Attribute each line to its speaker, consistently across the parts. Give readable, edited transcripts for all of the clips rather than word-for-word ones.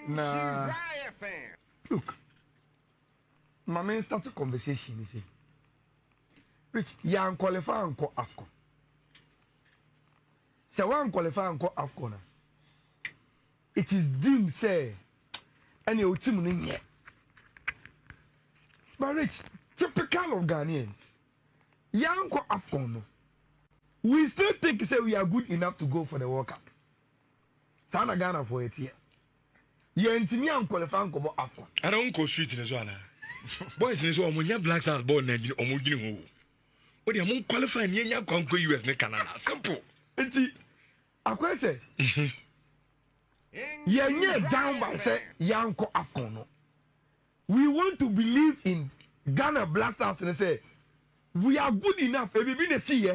Speaker 1: Nah, look, my man start a conversation. He say, Rich, young qualify and call AFCON. So one qualify and call AFCON. It is deemed say any team in here. But Rich, typical of Ghanaians, young call AFCON. We still think say we are good enough to go for the World Cup. Sana Ghana for it here. You intimi am qualify and call AFCON.
Speaker 2: I don't go street in the zone. Boys in the zone, when you black stars born and you almost didn't go. What do you qualify and you can't go US and Canada? Simple.
Speaker 1: I say, you're down by say, young AFCON. We want to believe in Ghana Blasters and say, we are good enough. If we been a see,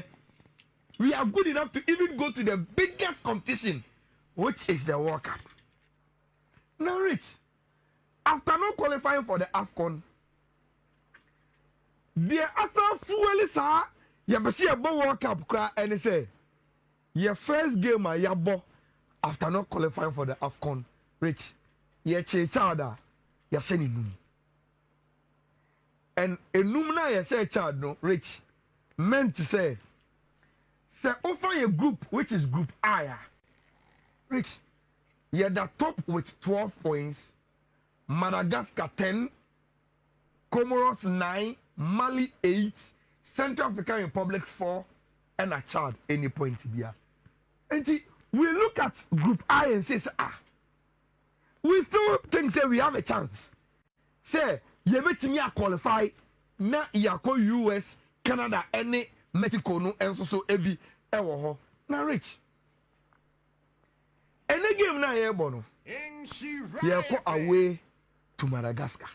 Speaker 1: we are good enough to even go to the biggest competition, which is the World Cup. Now, Rich, after not qualifying for the AFCON, the Asare fuel is you see a World Cup cry and say, your first game yabo after not qualifying for the AFCON, Rich, you child, you sending num. And a numna you say child no, Rich, meant to say offer a group which is group I. Rich, you're the top with 12 points, Madagascar 10, Comoros 9, Mali 8, Central African Republic 4, and a Chad any point to be. And we look at group I and say, we still think say we have a chance. Say, you bet me qualify, na yako US, Canada, any Mexico, no, and so ebi, ewo. Now, Rich. Any game na here, bono. We are away to Madagascar.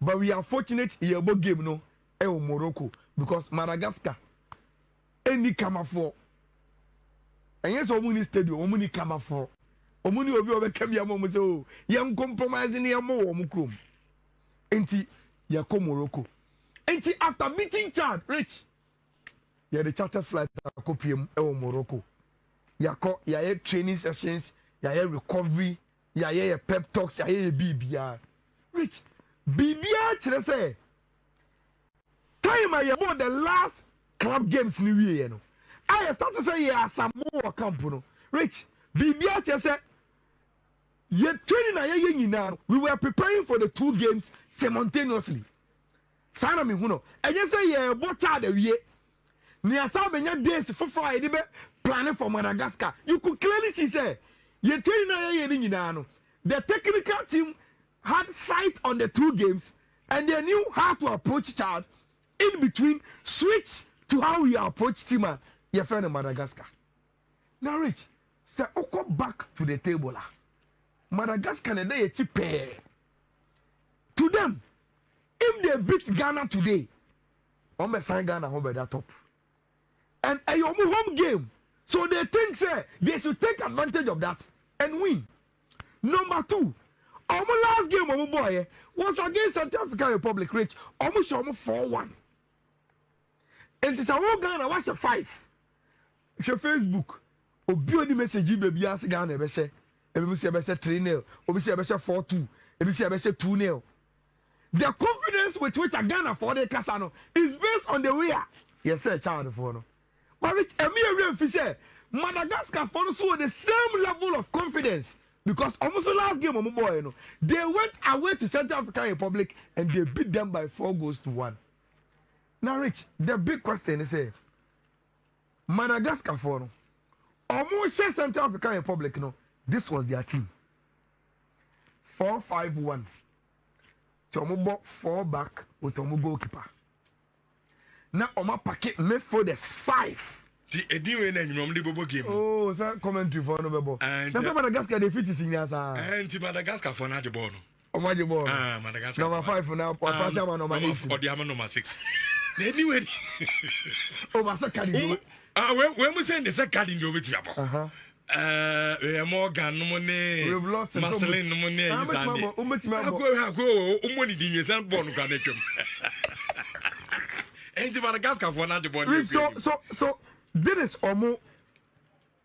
Speaker 1: But we are fortunate here about game no Morocco because Madagascar any come for. And yes, Omuni Stadium, Omuni come for. Omuni obi obe kabia mo so yam compromising yam mo omukrom. Enti ya ko Morocco. Enti after beating Chad, Rich. Ya the charter flight akopiem Morocco. Ya training sessions, ya recovery, ya pep talks, ya BBR. Rich, BBR chere say time I about the last club games in the year. I start to say yeah Samoa camp no. Rich, BBR chere say ye training na ye nyina. We were preparing for the two games simultaneously. Sana me huno. And you say yeah bocha the wie. Ni asa benya days for Friday be planning for Madagascar. You could clearly see say ye training na ye nyina no. The technical team had sight on the two games and they knew how to approach Chad in between, switch to how we approach Tima, your friend in Madagascar. Now, Rich, say, Oko back to the table. Madagascar, they cheap. To them, if they beat Ghana today, I'm sign Ghana home by that top. And a home game. So they think, say, they should take advantage of that and win. Number two, our last game, our boy, was against Central African Republic, Rich. Almost 4-1. And it's our Ghana, watch a 5. It's your Facebook. Obi the message, baby, ask Ghana, be say 3-0, Obi say 4-2, Obi say 2-0. The confidence with which a Ghana for the Casano is based on the way. Yes, sir, child for no. But Rich, Emir say Madagascar for so the same level of confidence. Because almost the last game, boy, they went away to Central African Republic and they beat them by 4-1. Now, Rich, the big question is, Madagascar for no, almost Central African Republic, this was their team. 4-5-1. Tomo 4 back with Tomo goalkeeper. Now, Oma packet midfielders 5. Oh, sir, commentary for no bebo. And Madagascar they fit in here, sir.
Speaker 2: And Madagascar for not the ball.
Speaker 1: Oh, my ball.
Speaker 2: Madagascar.
Speaker 1: Number 5 for now. Number 8.
Speaker 2: Or the number 6. Anyway.
Speaker 1: Oh, my second.
Speaker 2: When we send the second in the over to Morgan, no money. We've lost Marceline, no money. Go, money, the son born can make him. And Madagascar for not the ball. So. This is almost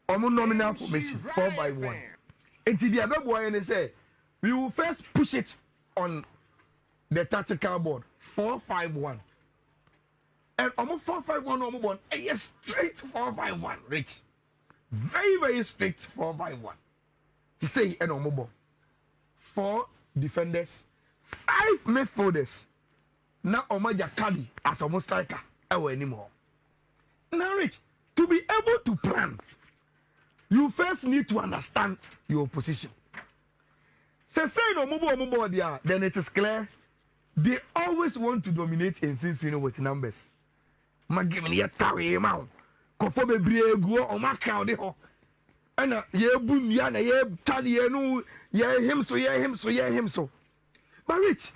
Speaker 2: nominal formation 4-by-1.
Speaker 1: Until the other boy and say, we will first push it on the tactical board 4-5-1. And almost 4-5-1 almost one. Yes, straight 4-5-1, Rich. Very, very strict 4-5-1. To say an almost 4 defenders, 5 midfielders. Now Omaja Kadi as almost striker anymore. Now, Rich, to be able to plan, you first need to understand your position. Say no mobile there, then it is clear they always want to dominate in FIIFI with numbers. Magimini ya tawe ma kofo bebre egu o maka de ho ana ye bum ya na ye tali ye no ye him so. But Rich,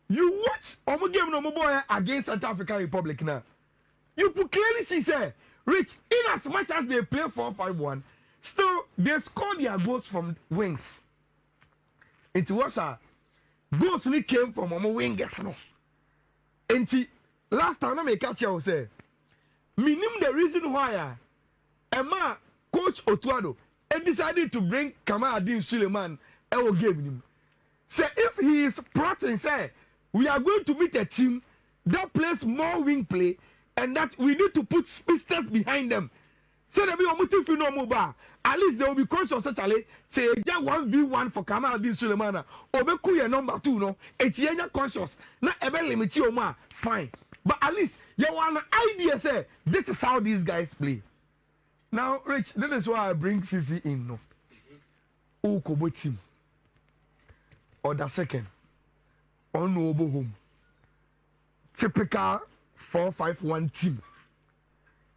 Speaker 1: you watch omo game no boy against South African Republic now. You could clearly see say Rich, in as much as they play 4-5-1, still they score their goals from wings. It was goals ni came from omo wingers no. Enti last time I make catch you say minim the reason why Emma coach Otuado decided to bring Kamal Suleiman our game him. Say if he is plotting, say we are going to meet a team that plays more wing play and that we need to put speedsters behind them. So that we are moving for no mobile. At least they will be conscious actually. Say just 1v1 for Kamal Suleiman. Obeku your number 2 no. It's conscious. Not ever limit you ma. Fine. But at least you want an idea, say, this is how these guys play. Now, Rich, that is why I bring FIIFI in. No, Kobo team. Or the second. Honorable home. Typical 4-5-1 team.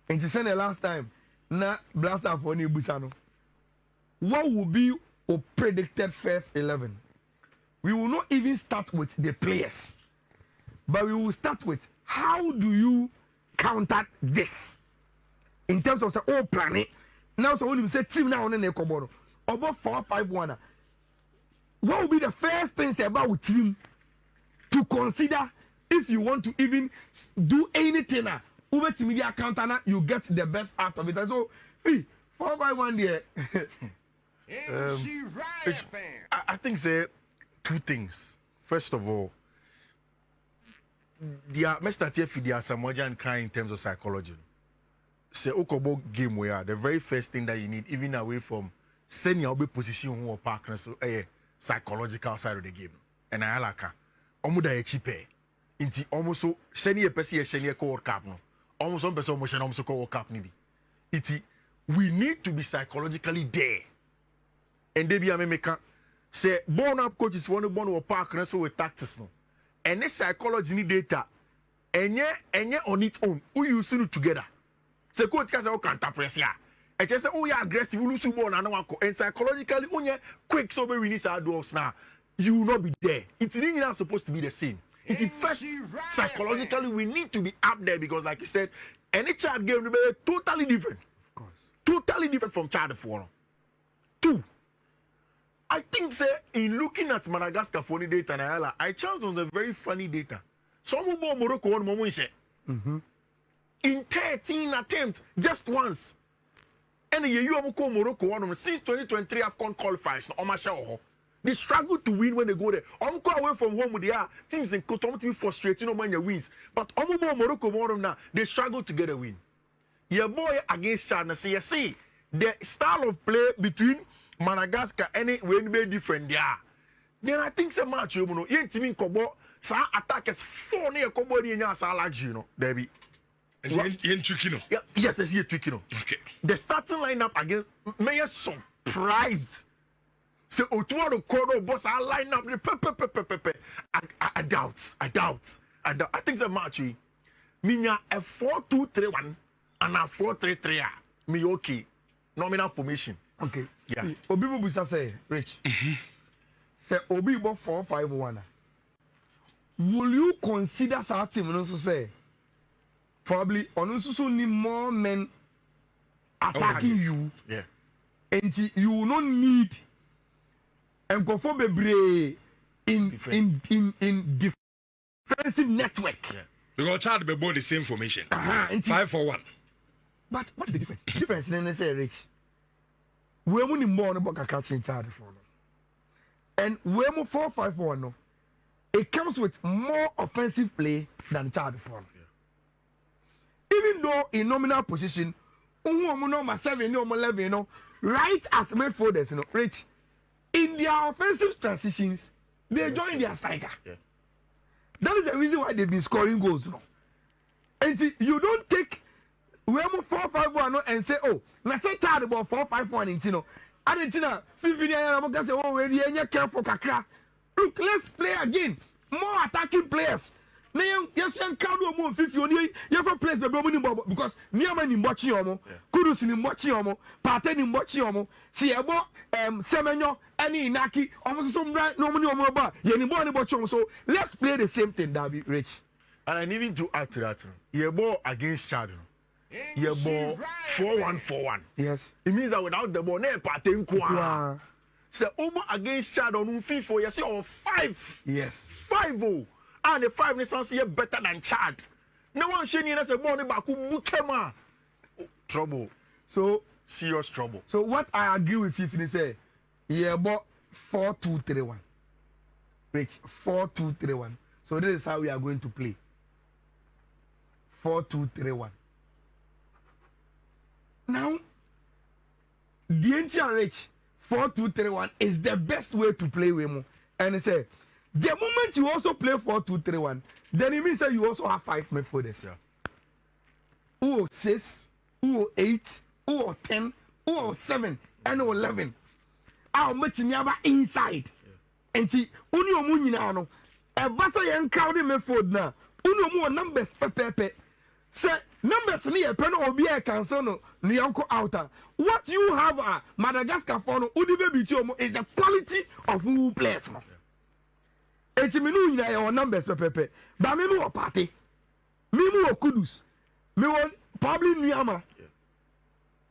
Speaker 1: And you said the last time, na blaster for Ni Busano. What will be a predicted first 11? We will not even start with the players. But we will start with how do you counter this in terms of say planet now. So when you say team now on the Ekoboro about 4-5-1, what will be the first things about team to consider if you want to even do anything? Over to media counter, you get the best out of it. And so 4-5-1 there.
Speaker 3: I think say 2 things. First of all, Mr. TFI, there are some Samoan kind in terms of psychology. Say Okobo game where the very first thing that you need, even away from sending your position who are partners, so psychological side of the game. And I like Omuda cheaper. Inti almost so sending a person sending a World Cup no. Almost one person almost World Cup maybe. We need to be psychologically there. And they be a meka say born up coaches want to born or partners so with tactics no. And this psychology need data, and on its own, who you see it together. So, coach can say, "Oh, can't press ya." And just say, "Oh, you're aggressive, you lose ball, and psychologically, when you quick, so we need our doors now, you will not be there. It's really not supposed to be the same. It's first psychologically, we need to be up there because, like you said, any child game will be totally different. Of course, totally different from child four. 2. I think, say, in looking at Madagascar for the data and AYALA, I chanced on the very funny data. Some of Morocco on Momoishe. In 13 attempts, just once. And you have Morocco on since 2023 AFCON qualifiers. They struggle to win when they go there. Go away from home with their teams in Kotomo to be frustrated when you wins. But Morocco now, they struggle to get a win. Your boy against China, so you see the style of play between Madagascar any way be different there. Then I think some match you know. You team Kobo sa attackers 4 near Kobo ni nya sa large you know. There be.
Speaker 2: And tricky no.
Speaker 3: Yeah, yes, it's here tricky no.
Speaker 2: Okay.
Speaker 3: The starting lineup against me surprised. So Otuado Kodo boss I line up the I doubt. I think the match me a 4-2-3-1 and a 4-3-3 me okay. Nominal formation.
Speaker 1: Okay.
Speaker 3: Yeah.
Speaker 1: Obi Busa say, Rich. Say Obi bo 4-5-1. Will you consider that team also say probably on also need more men attacking you?
Speaker 3: Yeah.
Speaker 1: And you will not need and go for bebre in defensive network.
Speaker 3: Yeah.
Speaker 2: Because child be both the same formation. 5-4-1.
Speaker 1: But what's the difference? The difference in say Rich. we mu ni more no boka catch in charge for no. And we mu 4-5-1 no. It comes with more offensive play than charge for no. Even though in nominal position, number 7, number 11, you know, right as midfielders, you know, Rich, in their offensive transitions, they join their striker.
Speaker 3: Yeah.
Speaker 1: That is the reason why they've been scoring goals, you know. And see, you don't take we have 4-5-1 and say, oh, let's say charge about 4-5-1 in Tino. Argentina, 15 years, say, oh, we're careful, kakra. Look, let's play again. More attacking players. Now, yes, you can't do more 50 only. You have a place because Niaman in Bochiomo, Kudus in Bochiomo, Paten in Bochiomo, Siabo, Semenyo, any Naki, almost some right, no money or about Yeniboni Bochiomo. So let's play the same thing, David Rich.
Speaker 3: And even to add to that, you ball against Chad. You ball 4-1-4-1.
Speaker 1: Yes.
Speaker 3: It means that without the ball, never Paten Kwa. So over against Chad on FIFA, you see, or 5.
Speaker 1: Yes.
Speaker 3: 5-0. And the 5 sounds here better than Chad. No one showing us a money back who Bukema. Trouble.
Speaker 1: So
Speaker 3: serious trouble.
Speaker 1: So what I agree with you when you say yeah, but 4-2-3-1. Rich 4-2-3-1. So this is how we are going to play. 4-2-3-1. Now the entire Rich 4-2-3-1 is the best way to play Wemo. And I say the moment you also play 4-2-3-1, then it means that you also have 5 midfielders.
Speaker 3: Yeah.
Speaker 1: Who 6, who 8, who 10, who 7, and 11. I'll make me inside. And see, only a moon now. A bassa and crowded midfield now. Uno more numbers pepe. Say numbers near pen or be a cancel no uncle outer. What you have at Madagascar for no Udibe is the quality of who plays. Eti mi nu nyina your numbers pepepe ba me wo party me wo kudus me wo probably Niama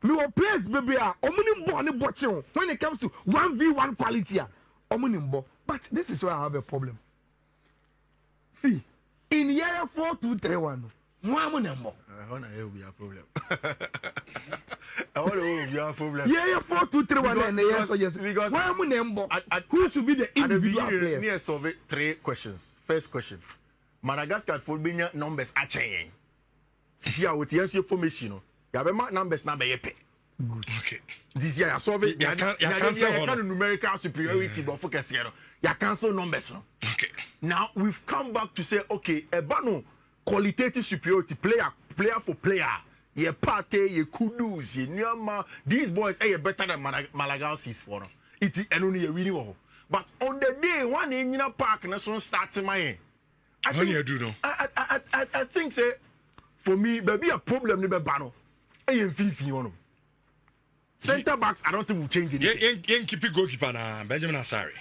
Speaker 1: me wo players bebe a omuni mbo ne boche when it comes to 1v1 quality a omuni mbo. But this is where I have a problem. See, in year 4-2-3-1 mo amu ne mbo
Speaker 3: I want to be a problem. I want to be a problem.
Speaker 1: Yeah, 4-2-3-1 and yes, so yes.
Speaker 3: Because
Speaker 1: why amu ne mbo? Who should be the individual players?
Speaker 3: Near solve 3 questions. First question. Madagascar football numbers are changing. See how it is your formation. You have a numbers now be good.
Speaker 2: Okay.
Speaker 3: This year you solve it. You can't numerical superiority but focus here. You cancel numbers.
Speaker 2: Okay.
Speaker 3: Now we've come back to say okay, ebano qualitative superiority player for player. Ye Pate, ye Kudus, ye Nyama. These boys are better than Malagasy for them. It's only a really well. But on the day one in your park, and that's when starts in my end. I think say for me, there be a problem with Bano. And FIIFI on them. Center backs, I don't think will change anything.
Speaker 2: Yeah, keep it goalkeeper na Benjamin Asare.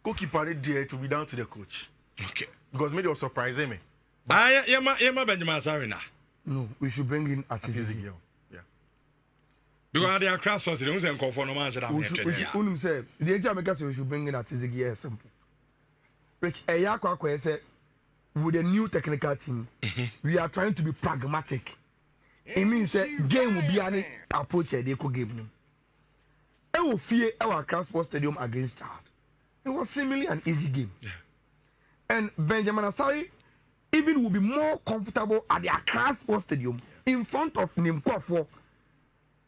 Speaker 3: Goalkeeper there to be down to the coach.
Speaker 2: Okay.
Speaker 3: Because maybe it was surprising me.
Speaker 2: Yeah, Benjamin Asare na.
Speaker 1: No, we should bring in Atizigi.
Speaker 3: Yeah.
Speaker 2: Because they are crash sources, they don't call for no man.
Speaker 1: We say the entire make we should bring in Atizigi. Simple. Rich, Ayakwa say with a new technical team, we are trying to be pragmatic. It means that game will be an approach a deco game. I will fear our Transport Stadium against Chad. It was seemingly an easy game.
Speaker 2: Yeah.
Speaker 1: And Benjamin Asare even will be more comfortable at the Accra Sports Stadium in front of Nimkwafo.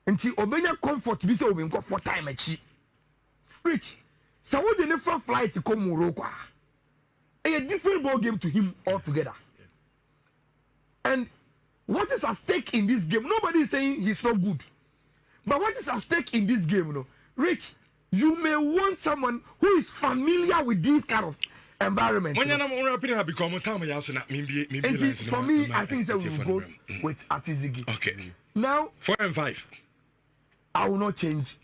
Speaker 1: Until Obenya comfort to be so we got 4 times a cheap. Rich, so what the never flight to come Morocco? A different ball game to him altogether. And what is at stake in this game? Nobody is saying he's not good. But what is at stake in this game, you know? Rich, you may want someone who is familiar with this kind of environment.
Speaker 2: When you're become for
Speaker 1: me, I think that we will go with Atizigi.
Speaker 2: Okay.
Speaker 1: Now
Speaker 2: 4 and 5.
Speaker 1: I will not change.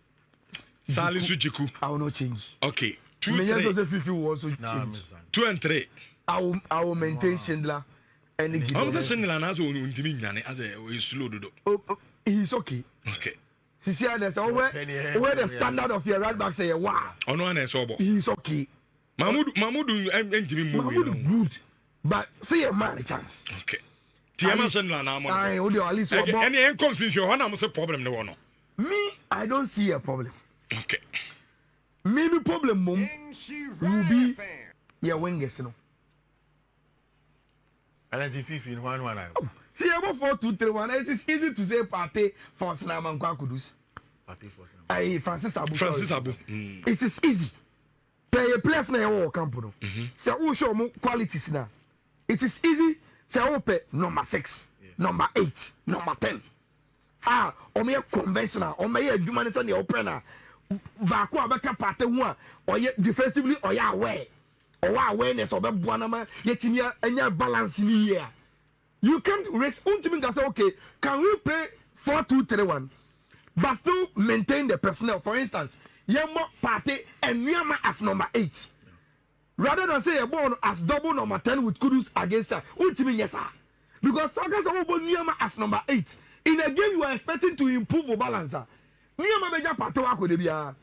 Speaker 2: Salisu Jiku.
Speaker 1: I will not change.
Speaker 2: Okay. 2 3.
Speaker 1: FIIFI will also change.
Speaker 2: 2 and 3.
Speaker 1: I will maintain Schindler and Gideon.
Speaker 2: I'm just saying that as a slow do.
Speaker 1: He's okay.
Speaker 2: Okay.
Speaker 1: See, there's where the standard of your right back say wow. He's okay. Mahmoud good, but see a man a chance.
Speaker 2: Okay. Any confusion? One problem no one.
Speaker 1: Me, I don't see a problem.
Speaker 2: Okay.
Speaker 1: Maybe problem mom will be your wingers, no.
Speaker 3: And then FIIFI in 1-1.
Speaker 1: See, about 4-2-3-1. It is easy to say party for Sinaman Kudus. Aye, Francis Abu. It is easy. Play a place na your campo. Say who show more qualities now. It is easy. Say open number 6, number 8, number 10. Ah, o me conventional, o me adwuma ne the opener. Baako abeka party ho or defensively or ya aware. Or awareness of Buanama, yet in your balance in here. You can't raise ultimate and say, okay, can we play 4-2-3-1, but still maintain the personnel? For instance, Yamo Party and Niama as number 8. Rather than say a ball as double number 10 with Kudus against her. Ultimate, yes, sir. Because Sagas over Niama as number 8. In a game you are expecting to improve your balance. Niama Beja Patoa Kodebia.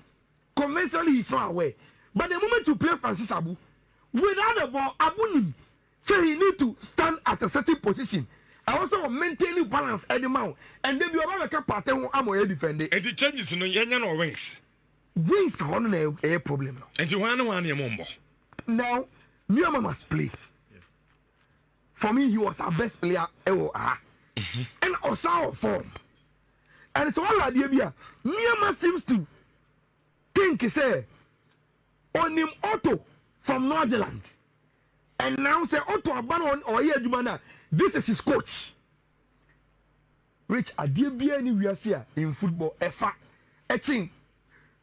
Speaker 1: Conventionally, he's not aware. But the moment you play Francis Abu, without the ball, Abunim, so he need to stand at a certain position. I also maintaining balance at the mount, and then you have a part of Amoy defending.
Speaker 2: And the changes in your wings.
Speaker 1: Wings on a problem.
Speaker 2: And you want one your mumbo.
Speaker 1: Now, Niama must play. For me, he was our best player ever. And also our form. And so all idea, Niama seems to think, say, on him auto from Northern. And now say Otto Abanon or Yedumana, this is his coach. Rich Adibia anywhere here in football, a team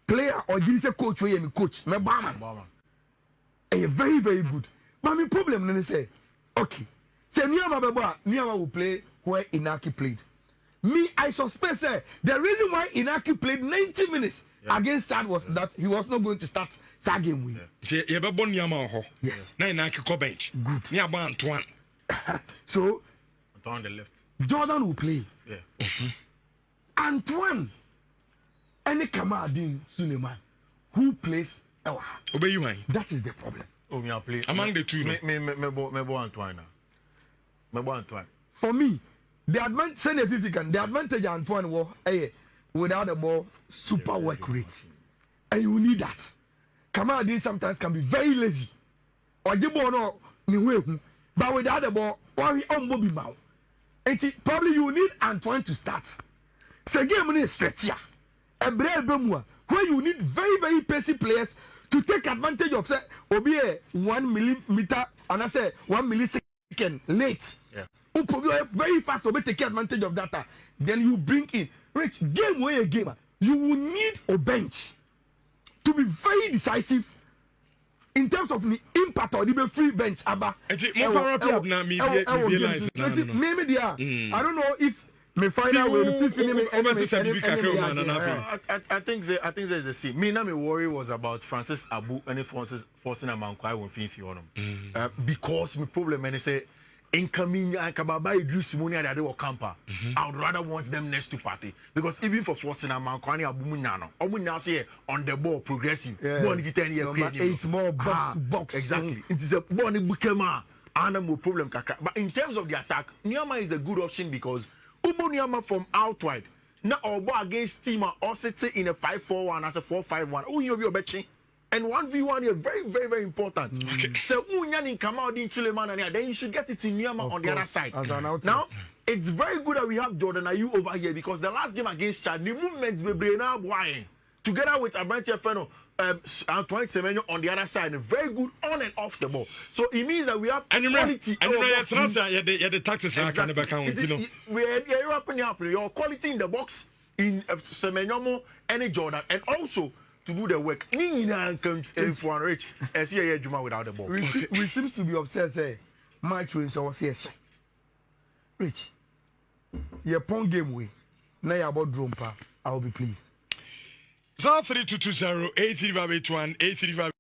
Speaker 1: player or this coach where you coach, my Bama. A very, very good. But my problem then say, okay, say Niama will play where Inaki played. Me, I suspect say the reason why Inaki played 90 minutes against Sad was that he was not going to start that game with.
Speaker 2: You have a bon Yamaho.
Speaker 1: Yes.
Speaker 2: Now Inaki bench.
Speaker 1: Good.
Speaker 2: Near Antoine.
Speaker 1: So
Speaker 3: On the left.
Speaker 1: Jordan will play.
Speaker 3: Yeah.
Speaker 1: Antoine and Kamadin Suleiman, who plays Ewa.
Speaker 2: Obey you, man.
Speaker 1: That is the problem.
Speaker 3: Oh, me play
Speaker 2: among the two.
Speaker 3: Me Antoine. Antoine.
Speaker 1: For me, the advantage Antoine was without the ball, super work rate. And you need that. Kamadin sometimes can be very lazy. Or Jibono, but without the ball, or he on Bobby Mount. And probably you need Antoine to start. So game is stretch here. A brave Bemua, where you need very, very pacey players to take advantage of say obi a 1 millimeter and I say 1 millisecond late.
Speaker 3: Yeah.
Speaker 1: Who probably very fast to take advantage of that. Then you bring in Rich game way a game. You will need a bench to be very decisive in terms of the impact or the free bench. Abba.
Speaker 2: Maybe
Speaker 1: I don't know if me find out where the
Speaker 3: I think there's a scene. Me now my worry was about Francis Abu and forcing a man quite when FIIFI on him. Because my problem and say incoming and Kababa Idris money that they were camper. I would rather want them next to party. Because even for forcing a man Kwani Abu Munano, Abu now say on the ball progressing. Born 10 year
Speaker 1: 8 more box.
Speaker 3: Exactly. It is a born Bukema animal problem kaka. But in terms of the attack, Niama is a good option because Ubo Niama from outside. Now or against team or sitting in a 5-4-1 as a 4-5-1. Oh, you'll be betting. And 1v1 is very, very, very important. Okay. So Unyan come out in Suleiman and then you should get it in Niama on the other side. Now it's very good that we have Jordan Ayew over here because the last game against Chad, the movements be now why together with Abranche Feno, Antoine Semenyo on the other side, very good on and off the ball. So it means that we have quality. And
Speaker 2: the taxes now can never count.
Speaker 3: Your quality in the box in Semenyo and Jordan, and also to do the work. Rich, without the ball.
Speaker 1: We seem to be obsessed. Match wins or yes. Rich, your pong game way. Now you're about drum pa. I will be pleased.
Speaker 2: 3220 83581 835